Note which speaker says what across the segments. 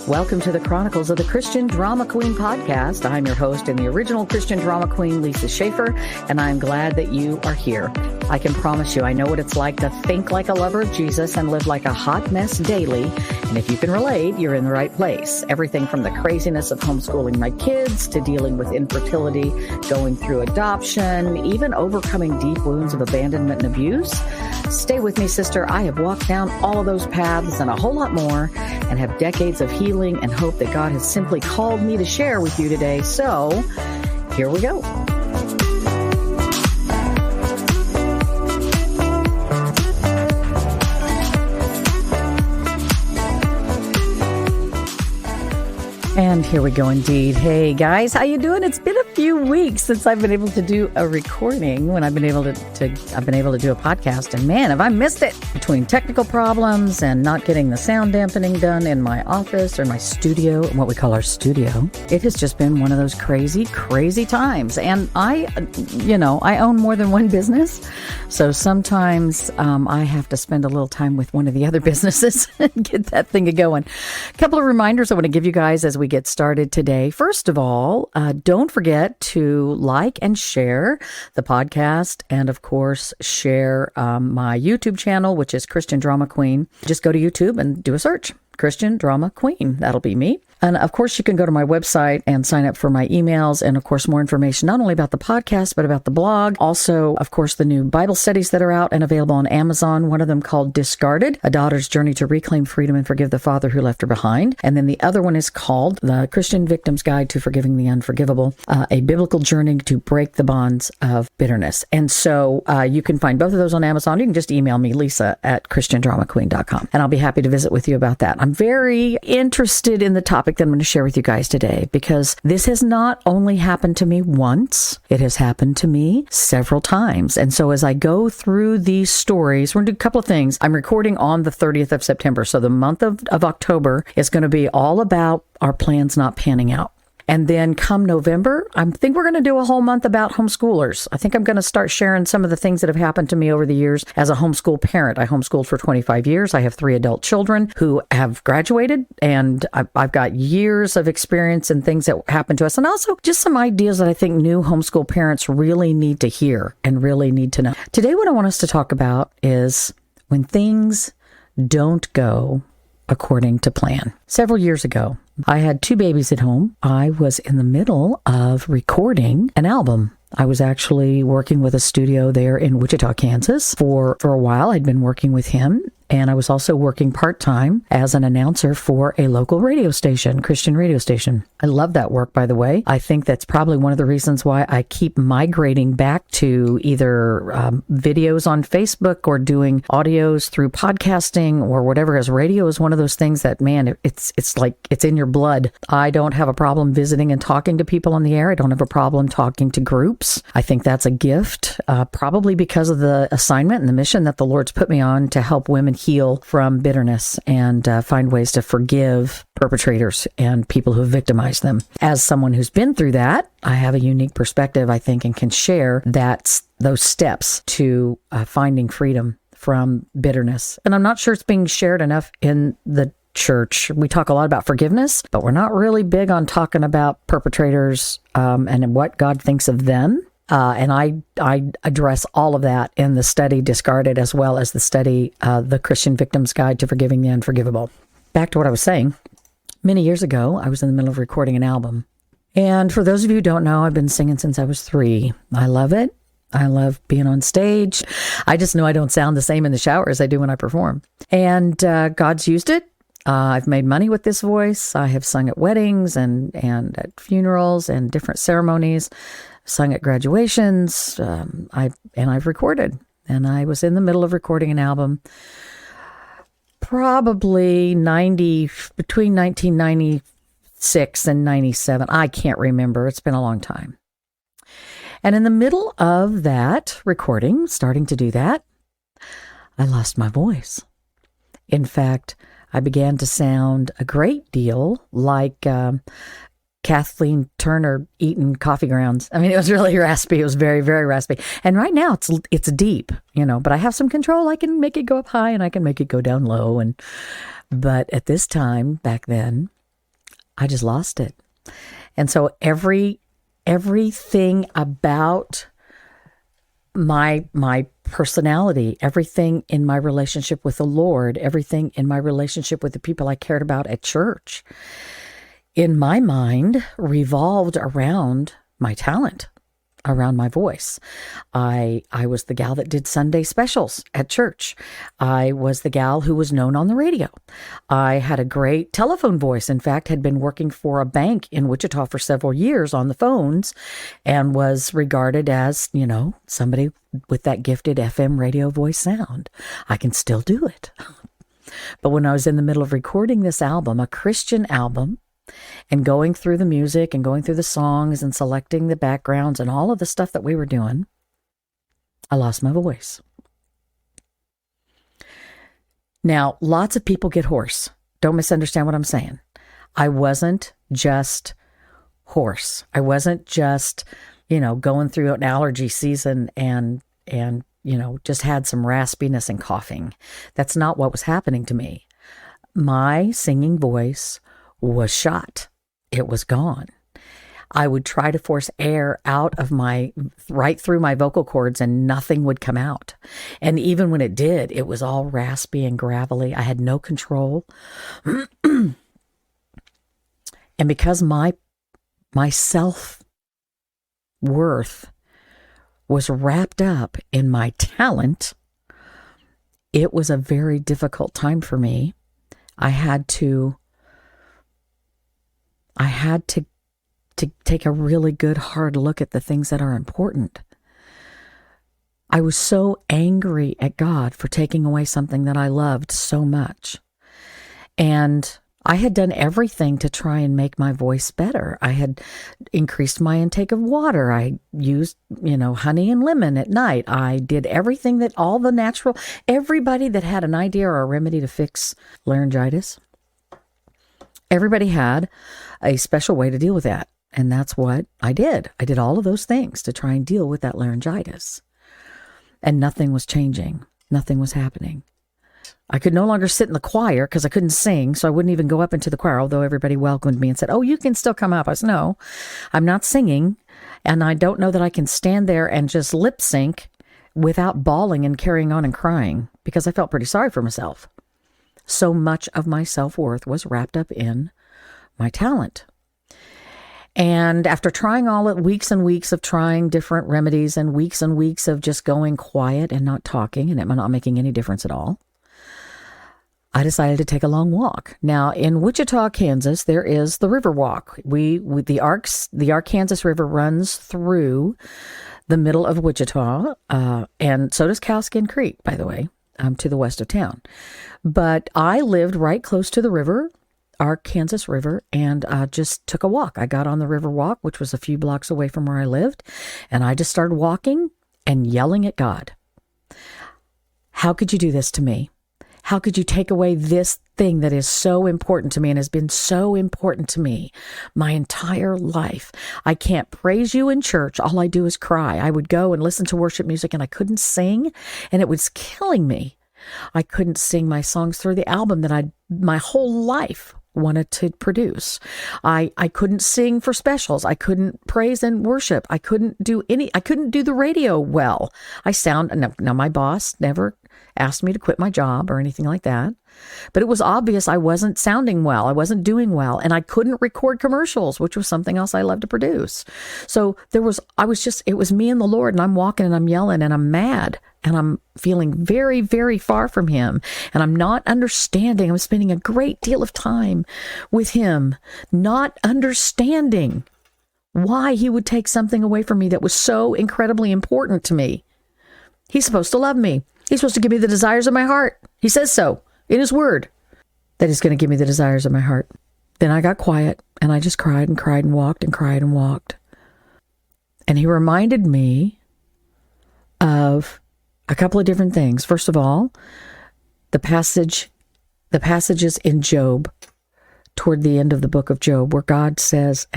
Speaker 1: Welcome to the Chronicles of the Christian Drama Queen podcast. I'm your host and the original Christian Drama Queen, Lisa Schaefer, and I'm glad that you are here. I can promise you, I know what it's like to think like a lover of Jesus and live like a hot mess daily. And if you can relate, you're in the right place. Everything from the craziness of homeschooling my kids to dealing with infertility, going through adoption, even overcoming deep wounds of abandonment and abuse. Stay with me, sister. I have walked down all of those paths and a whole lot more and have decades of healing and hope that God has simply called me to share with you today. So here we go. And here we go indeed. Hey guys, how you doing? It's been a few weeks since I've been able to do a recording when I've been able to do a podcast, and man, have I missed it. Between technical problems and not getting the sound dampening done in my office or my studio, what we call our studio, it has just been one of those crazy times. And I own more than one business, so sometimes I have to spend a little time with one of the other businesses and get that thing going. A couple of reminders I want to give you guys as we get started today. First of all, don't forget to like and share the podcast, and of course share my YouTube channel, which is Christian Drama Queen. Just go to YouTube and do a search. Christian Drama Queen. That'll be me. And of course, you can go to my website and sign up for my emails. And of course, more information, not only about the podcast, but about the blog. Also, of course, the new Bible studies that are out and available on Amazon. One of them called Discarded, A Daughter's Journey to Reclaim Freedom and Forgive the Father Who Left Her Behind. And then the other one is called The Christian Victim's Guide to Forgiving the Unforgivable, a biblical journey to break the bonds of bitterness. And so you can find both of those on Amazon. You can just email me, lisa@christiandramaqueen.com. And I'll be happy to visit with you about that. I'm very interested in the topic that I'm going to share with you guys today, because this has not only happened to me once, it has happened to me several times. And so as I go through these stories, we're going to do a couple of things. I'm recording on the 30th of September. So the month of October is going to be all about our plans not panning out. And then come November, I think we're going to do a whole month about homeschoolers. I think I'm going to start sharing some of the things that have happened to me over the years as a homeschool parent. I homeschooled for 25 years. I have 3 adult children who have graduated, and I've got years of experience in things that happened to us. And also just some ideas that I think new homeschool parents really need to hear and really need to know. Today, what I want us to talk about is when things don't go according to plan. Several years ago, I had 2 babies at home. I was in the middle of recording an album. I was actually working with a studio there in Wichita, Kansas. For a while, I'd been working with him. And I was also working part-time as an announcer for a local radio station, Christian radio station. I love that work, by the way. I think that's probably one of the reasons why I keep migrating back to either videos on Facebook or doing audios through podcasting or whatever, as radio is one of those things that, man, it's like it's in your blood. I don't have a problem visiting and talking to people on the air. I don't have a problem talking to groups. I think that's a gift, probably because of the assignment and the mission that the Lord's put me on to help women heal from bitterness and find ways to forgive perpetrators and people who victimize them. As someone who's been through that, I have a unique perspective, I think, and can share those steps to finding freedom from bitterness. And I'm not sure it's being shared enough in the church. We talk a lot about forgiveness, but we're not really big on talking about perpetrators and what God thinks of them. And I address all of that in the study Discarded, as well as the study, The Christian Victim's Guide to Forgiving the Unforgivable. Back to what I was saying. Many years ago, I was in the middle of recording an album. And for those of you who don't know, I've been singing since I was 3. I love it. I love being on stage. I just know I don't sound the same in the shower as I do when I perform. And God's used it. I've made money with this voice. I have sung at weddings and at funerals and different ceremonies. Sung at graduations, I've recorded, and I was in the middle of recording an album, probably between 1996 and 97. I can't remember. It's been a long time. And in the middle of that recording, starting to do that, I lost my voice. In fact, I began to sound a great deal like Kathleen Turner eating coffee grounds. I mean, it was really raspy. It was very, very raspy. And right now it's deep, but I have some control. I can make it go up high and I can make it go down low. But at this time, back then, I just lost it. And so everything about my personality, everything in my relationship with the Lord, everything in my relationship with the people I cared about at church, in my mind, revolved around my talent, around my voice. I was the gal that did Sunday specials at church. I was the gal who was known on the radio. I had a great telephone voice. In fact, had been working for a bank in Wichita for several years on the phones and was regarded as, somebody with that gifted FM radio voice sound. I can still do it. But when I was in the middle of recording this album, a Christian album, and going through the music and going through the songs and selecting the backgrounds and all of the stuff that we were doing, I lost my voice. Now, lots of people get hoarse. Don't misunderstand what I'm saying. I wasn't just hoarse. I wasn't just, going through an allergy season and just had some raspiness and coughing. That's not what was happening to me. My singing voice was shot. It was gone. I would try to force air out of right through my vocal cords and nothing would come out. And even when it did, it was all raspy and gravelly. I had no control. And because my self-worth was wrapped up in my talent, it was a very difficult time for me. I had to take a really good hard look at the things that are important. I was so angry at God for taking away something that I loved so much. And I had done everything to try and make my voice better. I had increased my intake of water. I used, honey and lemon at night. I did everything that everybody that had an idea or a remedy to fix laryngitis, everybody had a special way to deal with that. And that's what I did. I did all of those things to try and deal with that laryngitis. And nothing was changing. Nothing was happening. I could no longer sit in the choir because I couldn't sing, so I wouldn't even go up into the choir, although everybody welcomed me and said, "Oh, you can still come up." I said, "No, I'm not singing, and I don't know that I can stand there and just lip sync without bawling and carrying on and crying," because I felt pretty sorry for myself. So much of my self-worth was wrapped up in my talent. And after trying weeks and weeks of trying different remedies and weeks of just going quiet and not talking and it not making any difference at all, I decided to take a long walk. Now, in Wichita, Kansas, there is the River Walk. The Arkansas River runs through the middle of Wichita, and so does Cowskin Creek, by the way, to the west of town. But I lived right close to the river, Arkansas River, and just took a walk. I got on the River Walk, which was a few blocks away from where I lived, and I just started walking and yelling at God. How could you do this to me? How could you take away this thing that is so important to me and has been so important to me my entire life? I can't praise you in church. All I do is cry. I would go and listen to worship music and I couldn't sing, and it was killing me. I couldn't sing my songs through the album that my whole life wanted to produce. I couldn't sing for specials. I couldn't praise and worship. I couldn't do the radio well. Now my boss never asked me to quit my job or anything like that, but it was obvious I wasn't sounding well. I wasn't doing well, and I couldn't record commercials, which was something else I loved to produce. So it was me and the Lord, and I'm walking and I'm yelling and I'm mad and I'm feeling very, very far from him, and I'm not understanding. I'm spending a great deal of time with him, not understanding why he would take something away from me that was so incredibly important to me. He's supposed to love me. He's supposed to give me the desires of my heart. He says so in his word that he's going to give me the desires of my heart. Then I got quiet and I just cried and cried and walked and cried and walked. And he reminded me of a couple of different things. First of all, the passages in Job, toward the end of the book of Job, where God says,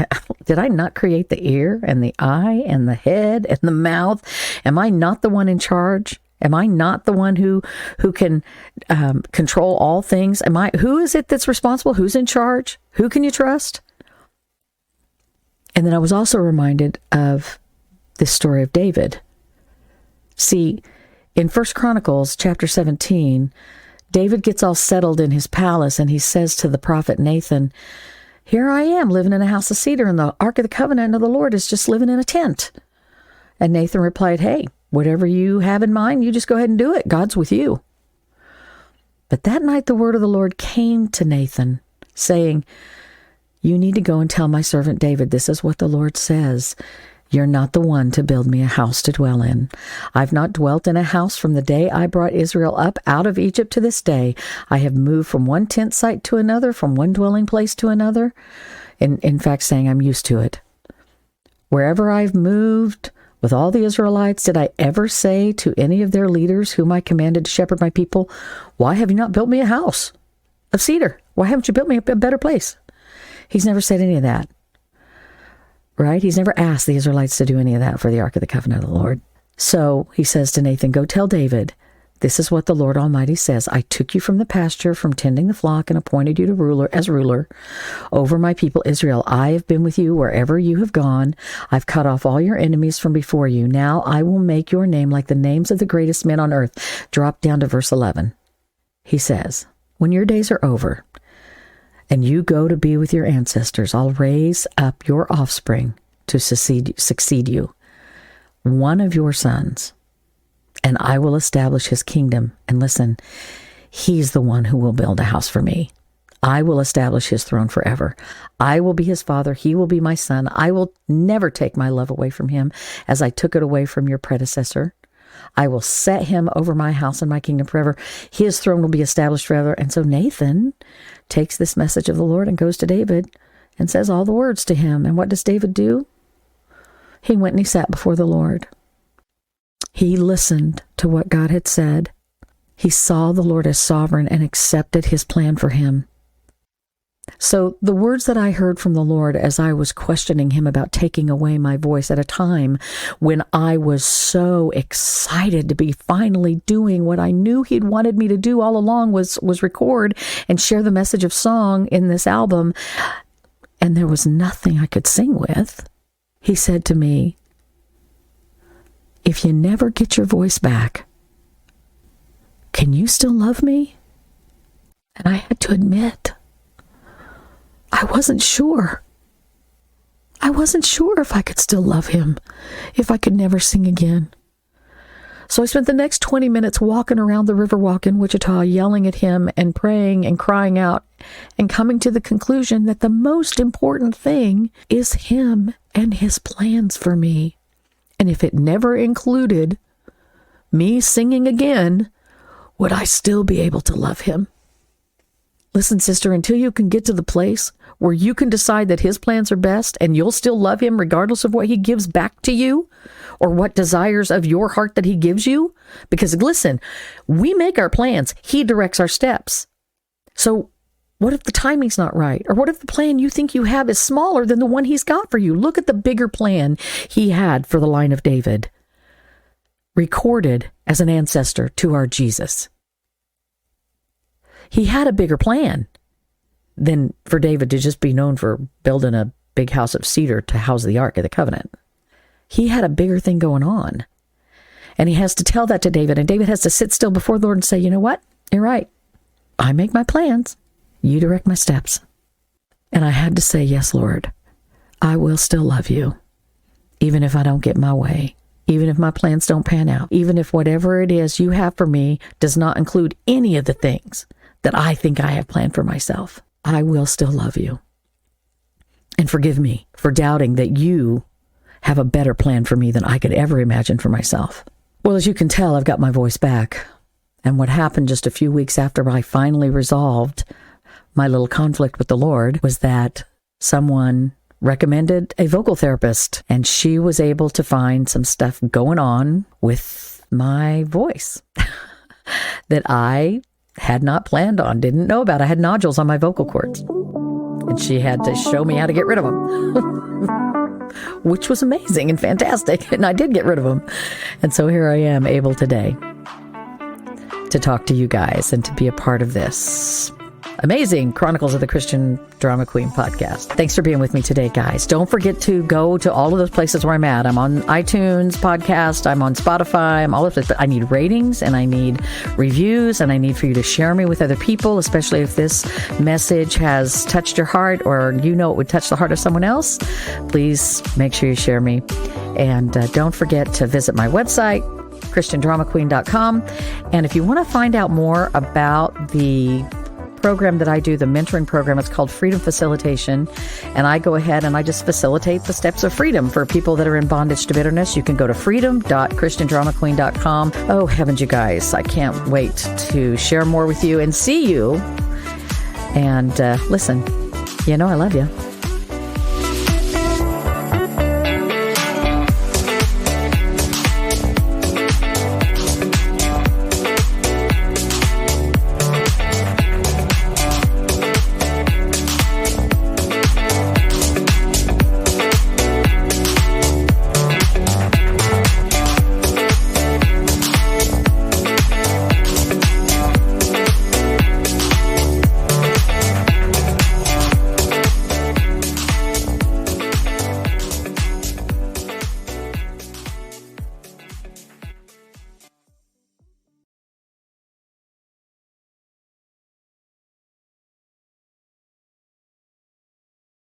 Speaker 1: "Did I not create the ear and the eye and the head and the mouth? Am I not the one in charge? Am I not the one who can control all things? Who is it that's responsible? Who's in charge? Who can you trust? And then I was also reminded of this story of David. See, in 1 Chronicles chapter 17, David gets all settled in his palace, and he says to the prophet Nathan, "Here I am living in a house of cedar, and the Ark of the Covenant of the Lord is just living in a tent." And Nathan replied, "Hey, whatever you have in mind, you just go ahead and do it. God's with you." But that night the word of the Lord came to Nathan, saying, "You need to go and tell my servant David, this is what the Lord says. You're not the one to build me a house to dwell in. I've not dwelt in a house from the day I brought Israel up out of Egypt to this day. I have moved from one tent site to another, from one dwelling place to another." In fact, saying I'm used to it. "Wherever I've moved with all the Israelites, did I ever say to any of their leaders whom I commanded to shepherd my people, 'Why have you not built me a house of cedar? Why haven't you built me a better place?'" He's never said any of that. Right? He's never asked the Israelites to do any of that for the Ark of the Covenant of the Lord. So he says to Nathan, "Go tell David, this is what the Lord Almighty says. I took you from the pasture, from tending the flock, and appointed you to ruler over my people Israel. I have been with you wherever you have gone. I've cut off all your enemies from before you. Now I will make your name like the names of the greatest men on earth." Drop down to verse 11. He says, "When your days are over, and you go to be with your ancestors, I'll raise up your offspring to succeed you, one of your sons, and I will establish his kingdom." And listen, he's the one who will build a house for me. I will establish his throne forever. I will be his father. He will be my son. I will never take my love away from him as I took it away from your predecessor. I will set him over my house and my kingdom forever. His throne will be established forever. And so Nathan takes this message of the Lord and goes to David and says all the words to him. And what does David do? He went and he sat before the Lord. He listened to what God had said. He saw the Lord as sovereign and accepted his plan for him. So the words that I heard from the Lord as I was questioning him about taking away my voice at a time when I was so excited to be finally doing what I knew he'd wanted me to do all along was record and share the message of song in this album, and there was nothing I could sing with. He said to me, "If you never get your voice back, can you still love me?" And I had to admit, I wasn't sure. I wasn't sure if I could still love him, if I could never sing again. So I spent the next 20 minutes walking around the Riverwalk in Wichita, yelling at him and praying and crying out and coming to the conclusion that the most important thing is him and his plans for me. And if it never included me singing again, would I still be able to love him? Listen, sister, until you can get to the place where you can decide that his plans are best and you'll still love him regardless of what he gives back to you or what desires of your heart that he gives you. Because listen, we make our plans. He directs our steps. So what if the timing's not right? Or what if the plan you think you have is smaller than the one he's got for you? Look at the bigger plan he had for the line of David, recorded as an ancestor to our Jesus. He had a bigger plan than for David to just be known for building a big house of cedar to house the Ark of the Covenant. He had a bigger thing going on. And he has to tell that to David. And David has to sit still before the Lord and say, "You know what? You're right. I make my plans. You direct my steps." And I had to say, "Yes, Lord, I will still love you, even if I don't get my way. Even if my plans don't pan out. Even if whatever it is you have for me does not include any of the things that I think I have planned for myself. I will still love you. And forgive me for doubting that you have a better plan for me than I could ever imagine for myself." Well, as you can tell, I've got my voice back. And what happened just a few weeks after I finally resolved my little conflict with the Lord was that someone recommended a vocal therapist, and she was able to find some stuff going on with my voice that I had not planned on, didn't know about. I had nodules on my vocal cords, and she had to show me how to get rid of them, which was amazing and fantastic, and I did get rid of them. And so here I am, able today to talk to you guys and to be a part of this. amazing Chronicles of the Christian Drama Queen podcast. Thanks for being with me today, guys. Don't forget to go to all of those places where I'm at. I'm on iTunes podcast. I'm on Spotify. I'm all of this. But I need ratings and I need reviews and I need for you to share me with other people, especially if this message has touched your heart or you know it would touch the heart of someone else. Please make sure you share me. And don't forget to visit my website, ChristianDramaQueen.com. And if you want to find out more about the program that I do, the mentoring program, it's called Freedom Facilitation. And I go ahead and I just facilitate the steps of freedom for people that are in bondage to bitterness. You can go to freedom.christiandramaqueen.com. Oh, heavens, you guys. I can't wait to share more with you and see you. And listen, I love you.